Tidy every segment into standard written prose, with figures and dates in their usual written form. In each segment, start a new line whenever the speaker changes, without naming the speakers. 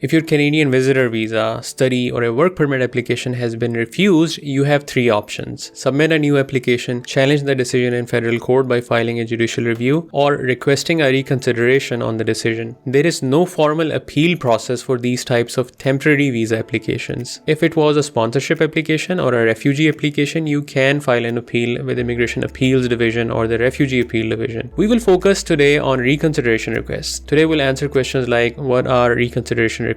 If your Canadian visitor visa, study, or a work permit application has been refused, you have three options: submit a new application, challenge the decision in federal court by filing a judicial review, or requesting a reconsideration on the decision. There is no formal appeal process for these types of temporary visa applications. If it was a sponsorship application or a refugee application, you can file an appeal with Immigration Appeals Division or the Refugee Appeal Division. We will focus today on reconsideration requests. Today we'll answer questions like: what are reconsideration requests?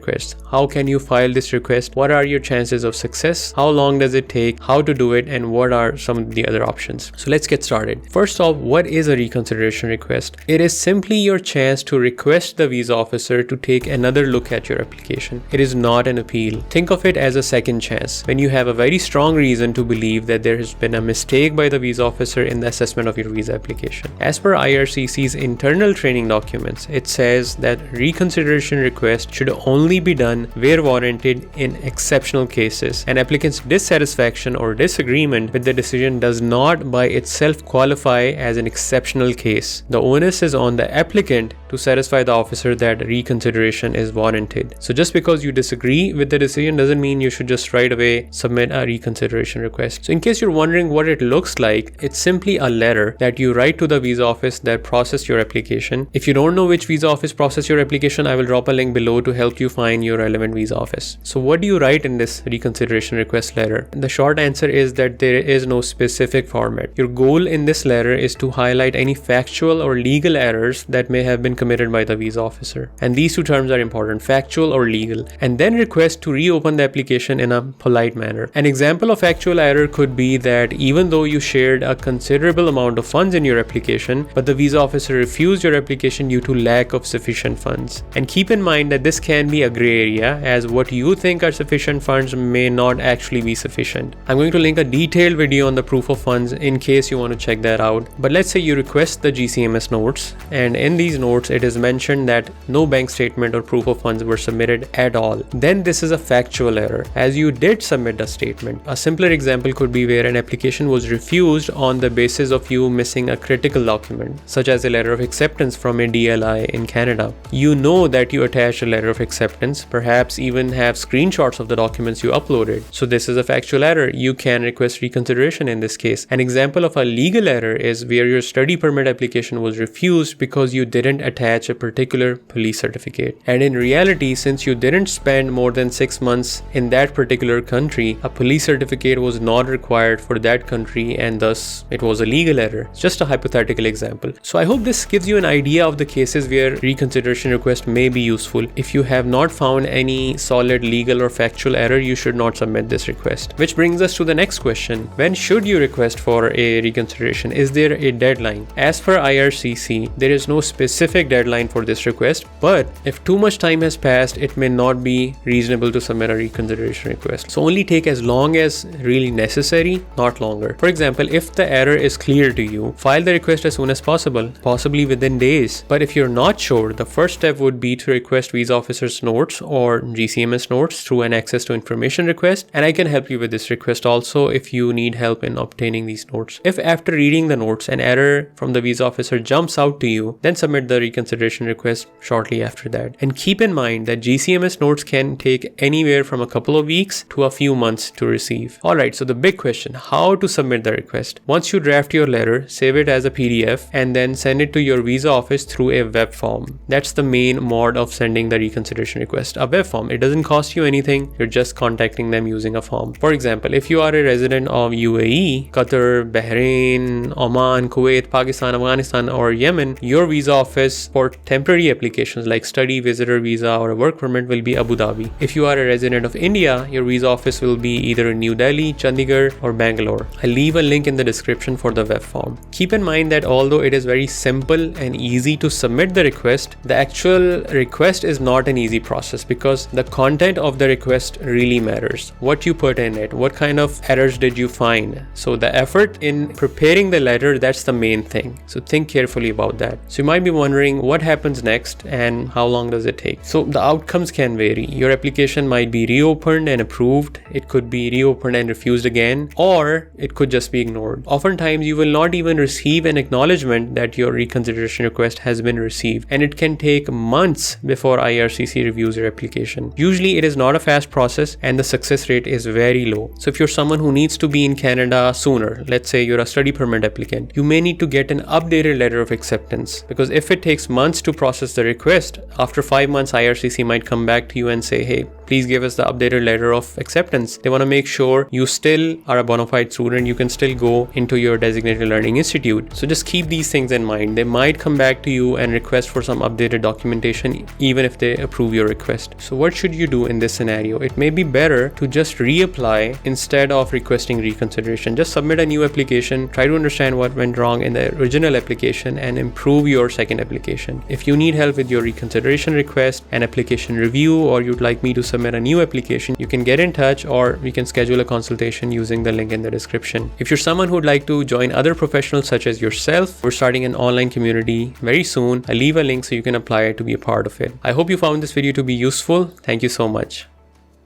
How can you file this request? What are your chances of success? How long does it take? How to do it? And what are some of the other options? So let's get started. First off, what is a reconsideration request? It is simply your chance to request the visa officer to take another look at your application. It is not an appeal. Think of it as a second chance when you have a very strong reason to believe that there has been a mistake by the visa officer in the assessment of your visa application. As per IRCC's internal training documents, it says that reconsideration request should only be done where warranted in exceptional cases. An applicant's dissatisfaction or disagreement with the decision does not by itself qualify as an exceptional case. The onus is on the applicant to satisfy the officer that reconsideration is warranted. So just because you disagree with the decision doesn't mean you should just right away submit a reconsideration request. So in case you're wondering what it looks like, it's simply a letter that you write to the visa office that processed your application. If you don't know which visa office processed your application, I will drop a link below to help you find your relevant visa office. So what do you write in this reconsideration request letter? The short answer is that there is no specific format. Your goal in this letter is to highlight any factual or legal errors that may have been committed by the visa officer. And these two terms are important: factual or legal. And then request to reopen the application in a polite manner. An example of factual error could be that even though you shared a considerable amount of funds in your application, but the visa officer refused your application due to lack of sufficient funds. And keep in mind that this can be a gray area, as what you think are sufficient funds may not actually be sufficient. I'm going to link a detailed video on the proof of funds in case you want to check that out. But let's say you request the GCMS notes, and in these notes it is mentioned that no bank statement or proof of funds were submitted at all. Then this is a factual error, as you did submit a statement. A simpler example could be where an application was refused on the basis of you missing a critical document, such as a letter of acceptance from a DLI in Canada. You know that you attached a letter of acceptance, perhaps even have screenshots of the documents you uploaded. So this is a factual error. You can request reconsideration in this case. An example of a legal error is where your study permit application was refused because you didn't attach a particular police certificate. And in reality, since you didn't spend more than 6 months in that particular country, a police certificate was not required for that country, and thus it was a legal error. It's just a hypothetical example. So I hope this gives you an idea of the cases where reconsideration request may be useful. If you have not found any solid legal or factual error, you should not submit this request. Which brings us to the next question: when should you request for a reconsideration? Is there a deadline? As per IRCC, there is no specific deadline for this request, but if too much time has passed, it may not be reasonable to submit a reconsideration request. So only take as long as really necessary, not longer. For example, if the error is clear to you, file the request as soon as possible, possibly within days. But if you're not sure, the first step would be to request visa officer's notes or GCMS notes through an access to information request, and I can help you with this request also if you need help in obtaining these notes. If after reading the notes an error from the visa officer jumps out to you, then submit the reconsideration request shortly after that. And keep in mind that GCMS notes can take anywhere from a couple of weeks to a few months to receive. Alright, so the big question: how to submit the request? Once you draft your letter, save it as a PDF and then send it to your visa office through a web form. That's the main mode of sending the reconsideration request, a web form. It doesn't cost you anything, you're just contacting them using a form. For example, if you are a resident of UAE, Qatar, Bahrain, Oman, Kuwait, Pakistan, Afghanistan, or Yemen, your visa office for temporary applications like study, visitor visa, or a work permit will be Abu Dhabi. If you are a resident of India, your visa office will be either in New Delhi, Chandigarh, or Bangalore. I'll leave a link in the description for the web form. Keep in mind that although it is very simple and easy to submit the request, the actual request is not an easy process because the content of the request really matters. What you put in it, what kind of errors did you find? So the effort in preparing the letter, that's the main thing. So think carefully about that. So you might be wondering, wondering what happens next and how long does it take. So the outcomes can vary. Your application might be reopened and approved, it could be reopened and refused again, or it could just be ignored. Oftentimes you will not even receive an acknowledgement that your reconsideration request has been received, and it can take months before IRCC reviews your application. Usually it is not a fast process and the success rate is very low. So if you're someone who needs to be in Canada sooner, let's say you're a study permit applicant, you may need to get an updated letter of acceptance, because if it takes months to process the request, after 5 months IRCC might come back to you and say, hey, please give us the updated letter of acceptance. They want to make sure you still are a bona fide student, you can still go into your designated learning institute. So just keep these things in mind. They might come back to you and request for some updated documentation even if they approve your request. So what should you do in this scenario? It may be better to just reapply instead of requesting reconsideration. Just submit a new application, try to understand what went wrong in the original application and improve your second application. If you need help with your reconsideration request, an application review, or you'd like me to submit a new application, you can get in touch or we can schedule a consultation using the link in the description. If you're someone who'd like to join other professionals such as yourself, we're starting an online community very soon. I'll leave a link so you can apply to be a part of it. I hope you found this video to be useful. Thank you so much.